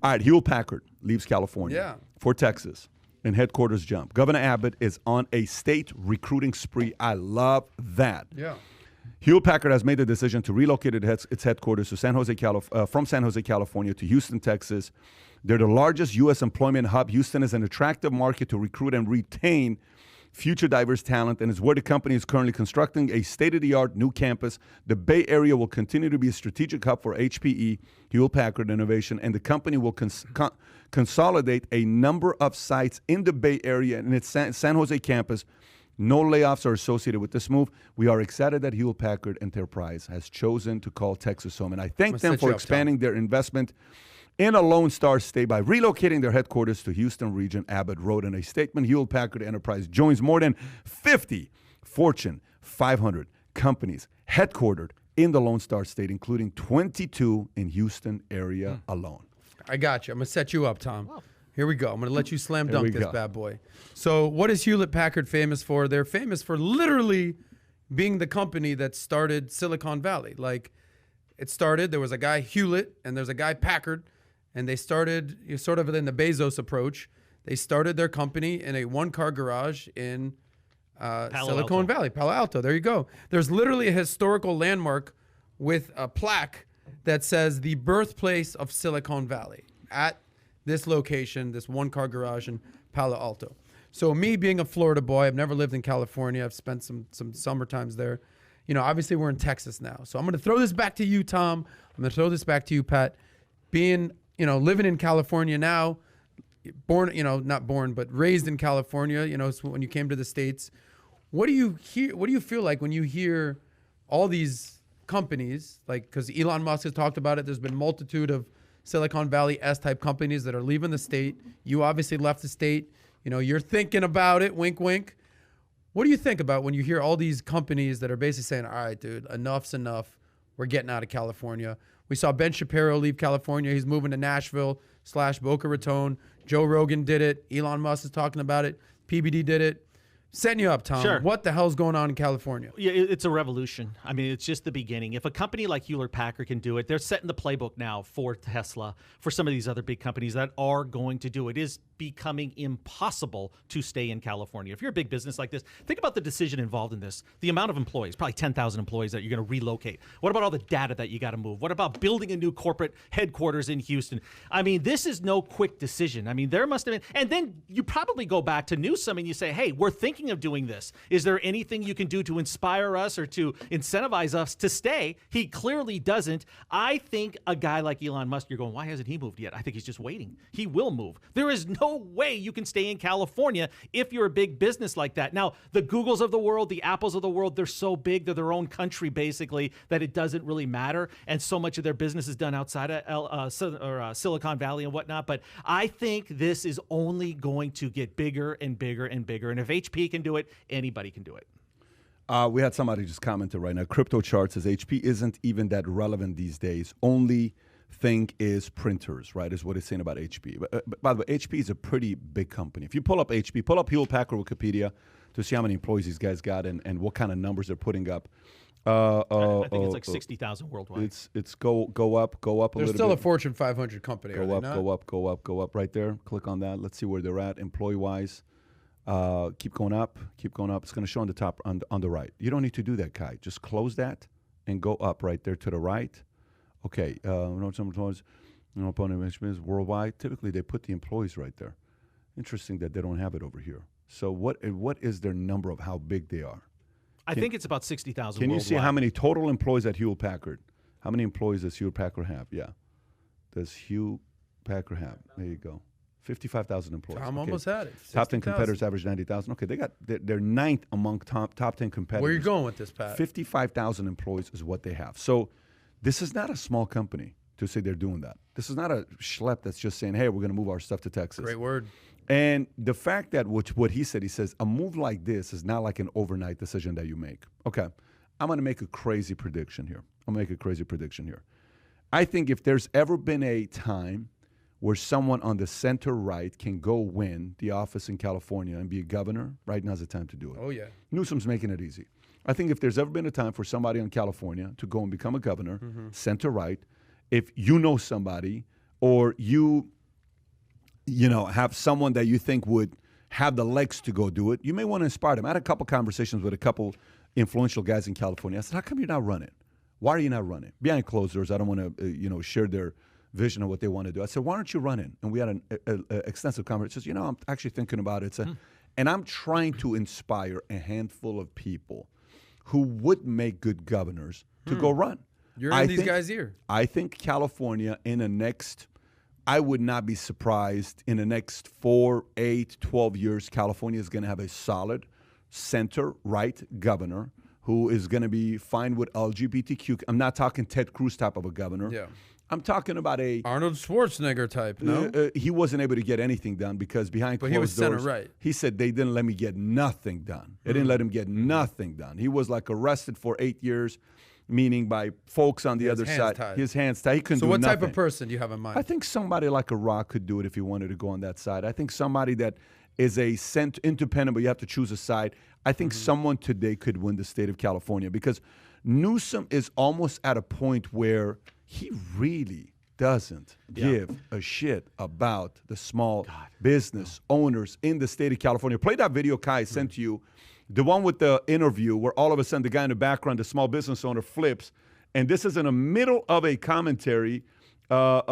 All right, Hewlett-Packard leaves California for Texas, and headquarters jump. Governor Abbott is on a state recruiting spree. I love that. Yeah. Hewlett-Packard has made the decision to relocate its headquarters to from San Jose, California to Houston, Texas. They're the largest U.S. employment hub. Houston is an attractive market to recruit and retain future diverse talent, and is where the company is currently constructing a state-of-the-art new campus. The Bay Area will continue to be a strategic hub for HPE, Hewlett-Packard Innovation, and the company will consolidate a number of sites in the Bay Area and its San Jose campus. No layoffs are associated with this move. We are excited that Hewlett-Packard Enterprise has chosen to call Texas home, and I thank them for expanding their investment in a Lone Star state by relocating their headquarters to Houston region. Abbott wrote in a statement, Hewlett-Packard Enterprise joins more than 50 Fortune 500 companies headquartered in the Lone Star state, including 22 in Houston area alone. I got you. I'm going to set you up, Tom. Wow. Here we go. I'm going to let you slam dunk this bad boy. So what is Hewlett-Packard famous for? They're famous for literally being the company that started Silicon Valley. Like, it started, there was a guy Hewlett, and there's a guy Packard, and they started sort of in the Bezos approach. They started their company in a one-car garage in Silicon Valley, Palo Alto. There you go. There's literally a historical landmark with a plaque that says the birthplace of Silicon Valley at this location, this one-car garage in Palo Alto. So me being a Florida boy, I've never lived in California. I've spent some summer times there. You know, obviously we're in Texas now. So I'm going to throw this back to you, Tom. I'm going to throw this back to you, Pat. Being, living in California now, born, not born, but raised in California, so when you came to the States, what do you hear? What do you feel like when you hear all these companies, like, because Elon Musk has talked about it, there's been a multitude of Silicon Valley-esque type companies that are leaving the state. You obviously left the state. You're thinking about it, wink, wink. What do you think about when you hear all these companies that are basically saying, all right, dude, enough's enough. We're getting out of California. We saw Ben Shapiro leave California. He's moving to Nashville/Boca Raton. Joe Rogan did it. Elon Musk is talking about it. PBD did it. Setting you up, Tom. Sure. What the hell's going on in California? Yeah, it's a revolution. I mean, it's just the beginning. If a company like Hewlett-Packard can do it, they're setting the playbook now for Tesla, for some of these other big companies that are going to do it. It is becoming impossible to stay in California. If you're a big business like this, think about the decision involved in this. The amount of employees, probably 10,000 employees that you're going to relocate. What about all the data that you got to move? What about building a new corporate headquarters in Houston? I mean, this is no quick decision. I mean, there must have been, and then you probably go back to Newsom and you say, hey, we're thinking of doing this. Is there anything you can do to inspire us or to incentivize us to stay? He clearly doesn't. I think a guy like Elon Musk, you're going, why hasn't he moved yet? I think he's just waiting. He will move. There is no way you can stay in California if you're a big business like that. Now, the Googles of the world, the Apples of the world, they're so big, they're their own country basically, that it doesn't really matter. And so much of their business is done outside of Silicon Valley and whatnot. But I think this is only going to get bigger and bigger and bigger. And if HP can do it, anybody can do it. We had somebody just commented right now. Crypto Chart says HP isn't even that relevant these days. Only thing is printers, right, is what it's saying about HP. But by the way, HP is a pretty big company. If you pull up HP, pull up Hewlett-Packard Wikipedia to see how many employees these guys got and what kind of numbers they're putting up. I think it's like 60,000 worldwide. It's go up a little bit. They're still a Fortune 500 company. Go up right there. Click on that. Let's see where they're at employee-wise. Keep going up. It's going to show on the top, on the right. You don't need to do that, Kai. Just close that and go up right there to the right. Okay. Worldwide. Typically, they put the employees right there. Interesting that they don't have it over here. So what is their number of how big they are? I think it's about 60,000 Can you worldwide. see how many total employees at Hewlett-Packard? How many employees does Hewlett-Packard have? Yeah. Does Hewlett-Packard have? There you go. 55,000 employees. Tom almost had it. Top 10 competitors average 90,000. Okay, they're ninth among top 10 competitors. Where are you going with this, Pat? 55,000 employees is what they have. So this is not a small company to say they're doing that. This is not a schlep that's just saying, hey, we're going to move our stuff to Texas. Great word. And the fact that what he says, a move like this is not like an overnight decision that you make. Okay, I'm going to make a crazy prediction here. I think if there's ever been a time where someone on the center right can go win the office in California and be a governor, right now's the time to do it. Oh, yeah. Newsom's making it easy. I think if there's ever been a time for somebody in California to go and become a governor, center right, if you know somebody or you have someone that you think would have the legs to go do it, you may want to inspire them. I had a couple conversations with a couple influential guys in California. I said, how come you're not running? Why are you not running? Behind closed doors, I don't want to, share their vision of what they want to do. I said, why aren't you running? And we had an extensive conversation. He says, I'm actually thinking about it. And I'm trying to inspire a handful of people who would make good governors to go run. You're in these guys' ear. I think California I would not be surprised in the next 4, 8, 12 years, California is going to have a solid center-right governor who is going to be fine with LGBTQ. I'm not talking Ted Cruz type of a governor. Yeah. I'm talking about a Arnold Schwarzenegger type. No, he wasn't able to get anything done because behind closed doors, he was center-right. He said they didn't let me get nothing done. They didn't let him get nothing done. He was like arrested for 8 years, meaning by folks on the other side. His hands tied. He couldn't do nothing. So what type of person do you have in mind? I think somebody like a Rock could do it if he wanted to go on that side. I think somebody that is independent, but you have to choose a side. I think someone today could win the state of California because Newsom is almost at a point where he really doesn't give a shit about the small business owners in the state of California. Play that video Kai sent to you, the one with the interview where all of a sudden the guy in the background, the small business owner, flips, and this is in the middle of a commentary. It's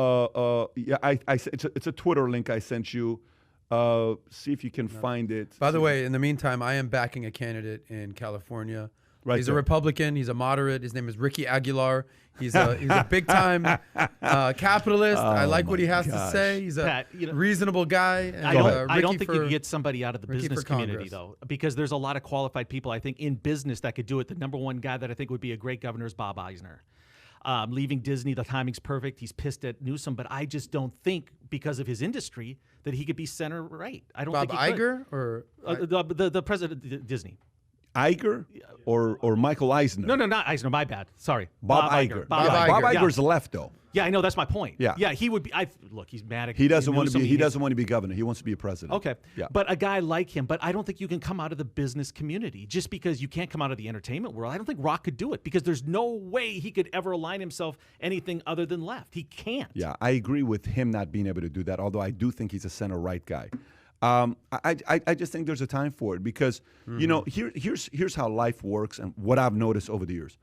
a Twitter link I sent you. See if you can find it. By the way, in the meantime, I am backing a candidate in California. Right he's there. a Republican. He's a moderate. His name is Ricky Aguilar. He's a big time capitalist. I like what he has to say. He's a Pat, reasonable guy. And, I don't think you can get somebody out of the business community, though, because there's a lot of qualified people, I think, in business that could do it. The number one guy that I think would be a great governor is Bob Eisner. Leaving Disney, the timing's perfect. He's pissed at Newsom, but I just don't think, because of his industry, that he could be center right. I don't think he Iger could. Or the president of Disney. Iger or Michael Eisner? No, not Eisner. My bad. Sorry. Bob Iger. Bob Iger. Bob Iger's left, though. Yeah, I know. That's my point. Yeah, he would be. Look, he's mad at. He doesn't want to be. He doesn't want to be governor. He wants to be a president. Okay. Yeah. But a guy like him. But I don't think you can come out of the business community just because you can't come out of the entertainment world. I don't think Rock could do it because there's no way he could ever align himself anything other than left. He can't. Yeah, I agree with him not being able to do that. Although I do think he's a center right guy. I just think there's a time for it because here's how life works and what I've noticed over the years.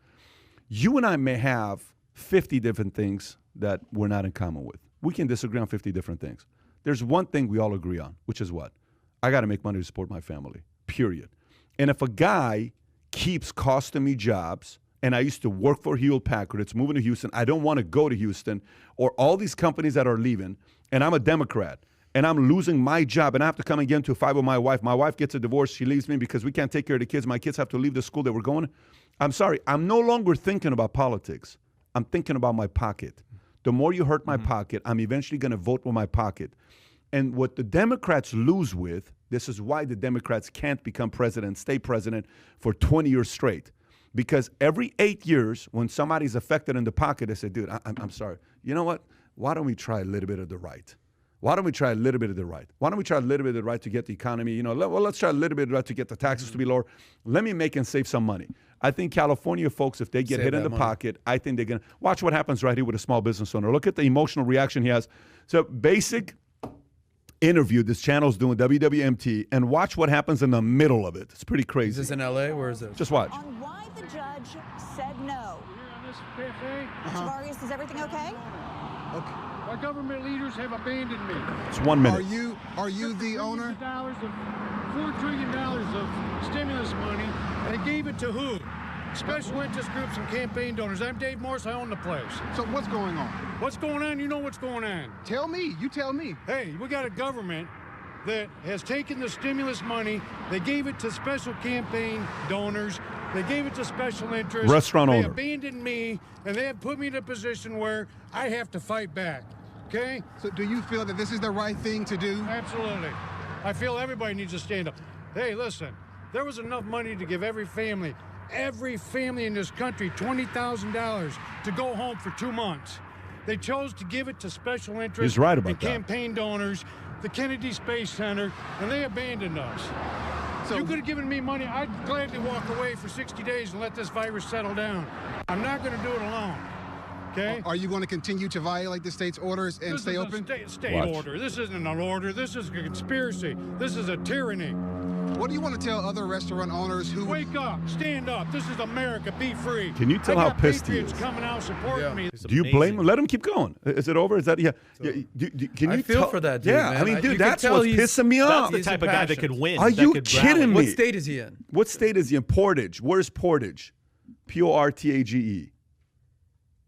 You and I may have 50 different things that we're not in common with. We can disagree on 50 different things. There's one thing we all agree on, which is what? I got to make money to support my family, period. And if a guy keeps costing me jobs, and I used to work for Hewlett-Packard, it's moving to Houston, I don't want to go to Houston, or all these companies that are leaving, and I'm a Democrat, and I'm losing my job, and I have to come and get into a fight with my wife. My wife gets a divorce. She leaves me because we can't take care of the kids. My kids have to leave the school that we're going. I'm sorry. I'm no longer thinking about politics. I'm thinking about my pocket. The more you hurt my pocket, I'm eventually going to vote with my pocket. And what the Democrats lose with, this is why the Democrats can't become president, stay president for 20 years straight. Because every 8 years, when somebody's affected in the pocket, they say, dude, I'm sorry. You know what? Why don't we try a little bit of the right? Why don't we try a little bit of the right? Why don't we try a little bit of the right to get the economy, let's try a little bit of the right to get the taxes to be lower. Let me make and save some money. I think California folks, if they get hit in the pocket, I think they're going to watch what happens right here with a small business owner. Look at the emotional reaction he has. So basic interview this channel's doing, WWMT, and watch what happens in the middle of it. It's pretty crazy. Is this in L.A.? Where is this? Just watch. On why the judge said no. Here on this cafe, Tavarius, is everything okay? okay. Our government leaders have abandoned me. It's 1 minute. Are you the owner? $4 trillion of stimulus money. They gave it to who? Special interest groups and campaign donors. I'm Dave Morris. I own the place. So what's going on? What's going on? You know what's going on. Tell me. You tell me. Hey, we got a government that has taken the stimulus money. They gave it to special campaign donors. They gave it to special interests. Restaurant owner. They abandoned me, and they have put me in a position where I have to fight back. Okay? So do you feel that this is the right thing to do? Absolutely. I feel everybody needs to stand up. Hey, listen, there was enough money to give every family in this country $20,000 to go home for 2 months. They chose to give it to special interests He's right about and that. campaign donors, the Kennedy Space Center, and they abandoned us. So You could have given me money. I'd gladly walk away for 60 days and let this virus settle down. I'm not going to do it alone. Okay? Are you going to continue to violate the state's orders and stay open? This is a state Watch. order. This isn't an order. This is a conspiracy. This is a tyranny. What do you want to tell other restaurant owners who... Wake up. Stand up. This is America. Be free. Can you tell I how got pissed he patriots is? coming out supporting me. It's Do you amazing. blame him? Let him keep going. Is it over? Is that can I you feel tell- for that dude, Yeah, man. I mean, You dude, can that's tell what's he's- pissing me That's off. the He's type of guy that could impassioned. win. Are that you could kidding rally. me? What state is he in? What state is he in? Portage. Where's Portage?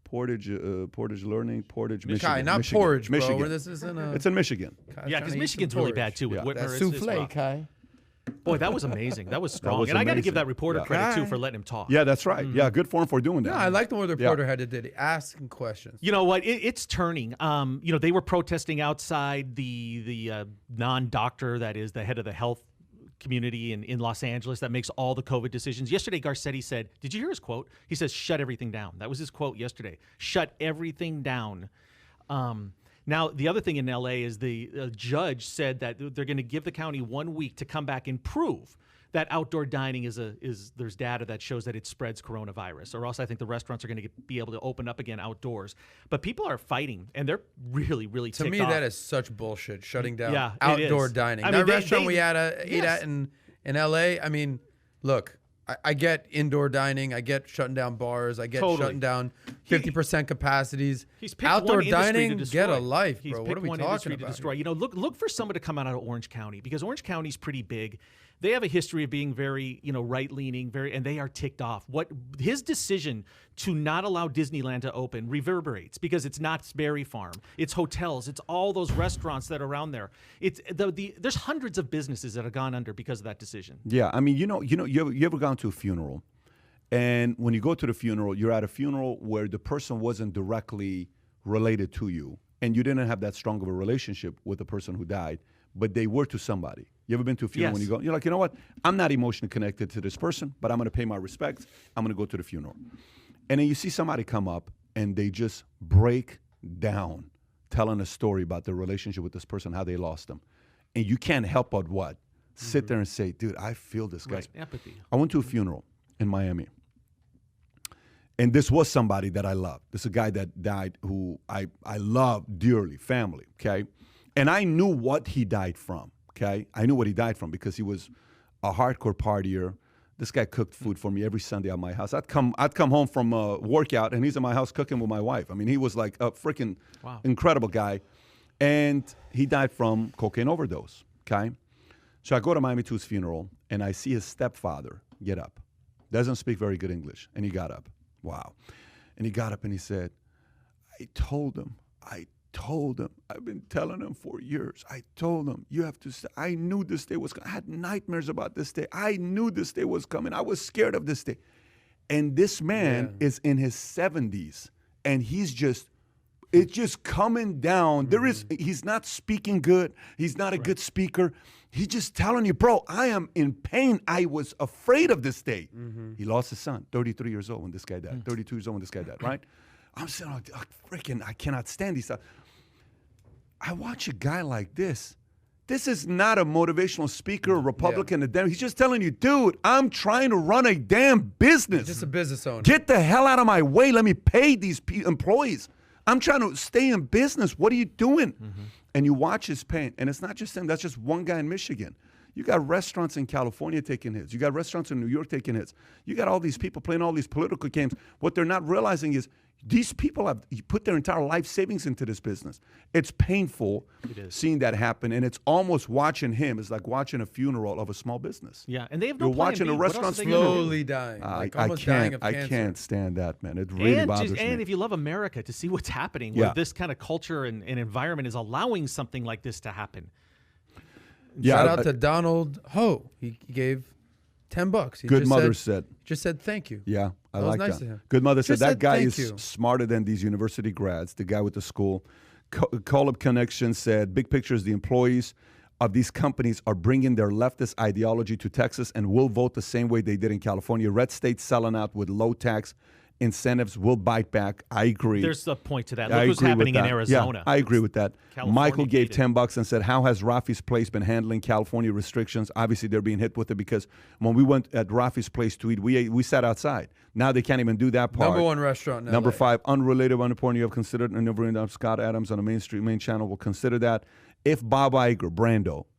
Portage. Portage Learning. Portage, Michigan. Kai, not Michigan. porridge, bro. Michigan. Where this isn't a... It's in Michigan. Kai's Yeah, trying because to eat Michigan's some really porridge. bad too with Yeah. Whitmer. That It's souffle, rough. Kai. Boy, that was amazing. That was strong. was And I got to give amazing. that reporter Yeah. credit too Kai. for letting him talk. Yeah, that's right. Yeah, good for him for doing that. No, I like the way the reporter had to do it. Asking questions. You know what? It's turning. They were protesting outside the non-doctor that is the head of the health community in Los Angeles that makes all the COVID decisions. Yesterday, Garcetti said, did you hear his quote? He says, shut everything down. That was his quote yesterday. Shut everything down. Now, the other thing in L.A. is the judge said that they're going to give the county 1 week to come back and prove that outdoor dining there's data that shows that it spreads coronavirus, or else I think the restaurants are going to be able to open up again outdoors. But people are fighting, and they're really, really To ticked me, off. that is such bullshit. Shutting down Yeah, it outdoor is. dining. I That mean, restaurant they- we ate yes. at in L.A. I mean, look, I get indoor dining. I get shutting down bars. I get Totally. shutting down 50% capacities. He's picked Outdoor one industry dining, to destroy. get a life, He's bro. What picked are we one talking industry about? to destroy. You know, look for someone to come out of Orange County, because Orange County's pretty big. They have a history of being very, right-leaning, and they are ticked off. What his decision to not allow Disneyland to open reverberates, because it's Knott's Berry Farm, it's hotels, it's all those restaurants that are around there. It's there's hundreds of businesses that have gone under because of that decision. Yeah, I mean, you ever gone to a funeral, and when you go to the funeral, you're at a funeral where the person wasn't directly related to you, and you didn't have that strong of a relationship with the person who died, but they were to somebody. You ever been to a funeral when Yes. you go, you're like, you know what? I'm not emotionally connected to this person, but I'm going to pay my respects. I'm going to go to the funeral. And then you see somebody come up and they just break down telling a story about their relationship with this person, how they lost them. And you can't help but what? Sit there and say, dude, I feel this guy. Right, empathy. I went to a funeral in Miami. And this was somebody that I loved. This is a guy that died who I love dearly, family, okay? And I knew what he died from, okay? I knew what he died from because he was a hardcore partier. This guy cooked food for me every Sunday at my house. I'd come home from a workout, and he's in my house cooking with my wife. I mean, he was like a freaking incredible guy. And he died from cocaine overdose, okay? So I go to Miami to his funeral, and I see his stepfather get up. Doesn't speak very good English, and he got up. Wow. And he got up and he said, I told him, I've been telling him for years. I told him, you have to stay. I knew this day was coming. I had nightmares about this day. I knew this day was coming. I was scared of this day. And this man is in his 70s, and it's just coming down. He's not speaking good. He's not a good speaker. He's just telling you, bro, I am in pain. I was afraid of this day. He lost his son, 33 years old when this guy died, 32 years old when this guy died, right? I'm saying, freaking, I cannot stand these stuff. I watch a guy like this. This is not a motivational speaker, a Republican, a Democrat. He's just telling you, dude, I'm trying to run a damn business. Just a business owner. Get the hell out of my way. Let me pay these employees. I'm trying to stay in business. What are you doing? And you watch his pain. And it's not just him. That's just one guy in Michigan. You got restaurants in California taking hits. You got restaurants in New York taking hits. You got all these people playing all these political games. What they're not realizing is these people have put their entire life savings into this business. It's painful seeing that happen, and it's almost watching him is like watching a funeral of a small business. Yeah, and they have no You're plan watching B. a What else restaurant are they gonna do? Slowly dying. Like almost dying of cancer. I can't stand that, man. It really bothers me. And if you love America, to see what's happening, where this kind of culture and environment is allowing something like this to happen. Shout out to Donald Ho. He gave $10. He Good just mother said. Just said thank you. Yeah, I That was like nice that. of him. Good mother said Just that said guy thank is you. smarter than these university grads. The guy with the school. Call-up Connection said, big picture is the employees of these companies are bringing their leftist ideology to Texas and will vote the same way they did in California. Red states selling out with low tax incentives will bite back. I agree. There's a point to that. I Look what's agree with happening in that. Arizona. Yeah, I agree with that. California Michael gave did it. $10 and said, how has Rafi's Place been handling California restrictions? Obviously, they're being hit with it because when we went at Rafi's Place to eat, we sat outside. Now they can't even do that part. Number one restaurant in Number LA. 5, unrelated underpoint you have considered, and never Scott Adams on the main channel will consider that. If Bob Iger,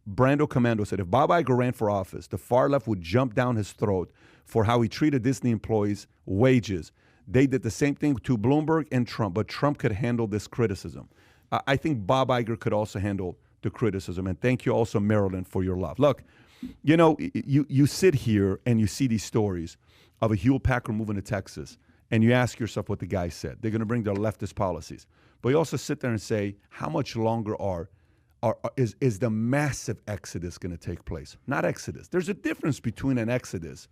Brando Commando said, if Bob Iger ran for office, the far left would jump down his throat for how he treated Disney employees' wages. They did the same thing to Bloomberg and Trump, but Trump could handle this criticism. I think Bob Iger could also handle the criticism. And thank you also, Marilyn, for your love. Look, you know, you sit here and you see these stories of a Hewlett-Packard moving to Texas, and you ask yourself what the guy said. They're going to bring their leftist policies. But you also sit there and say, how much longer is the massive exodus going to take place? Not exodus. There's a difference between an exodus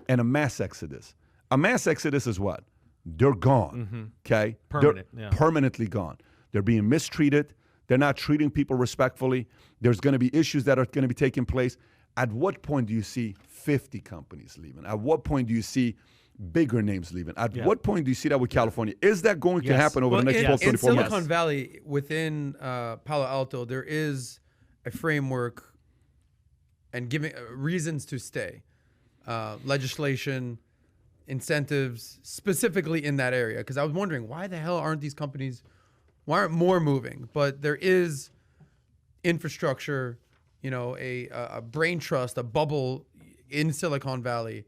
and a mass exodus. A mass exodus is what? They're gone, okay? Permanent, They're yeah. permanently gone. They're being mistreated. They're not treating people respectfully. There's going to be issues that are going to be taking place. At what point do you see 50 companies leaving? At what point do you see bigger names leaving? At what point do you see that with California? Is that going to happen over the next 12, 24 in months? Silicon Valley, within Palo Alto, there is a framework and giving reasons to stay. Legislation, incentives, specifically in that area. Because I was wondering, why the hell aren't these companies, why aren't more moving? But there is infrastructure, you know, a brain trust, a bubble in Silicon Valley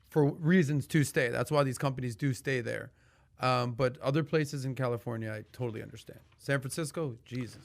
for reasons to stay. That's why these companies do stay there. But other places in California, I totally understand. San Francisco, Jesus.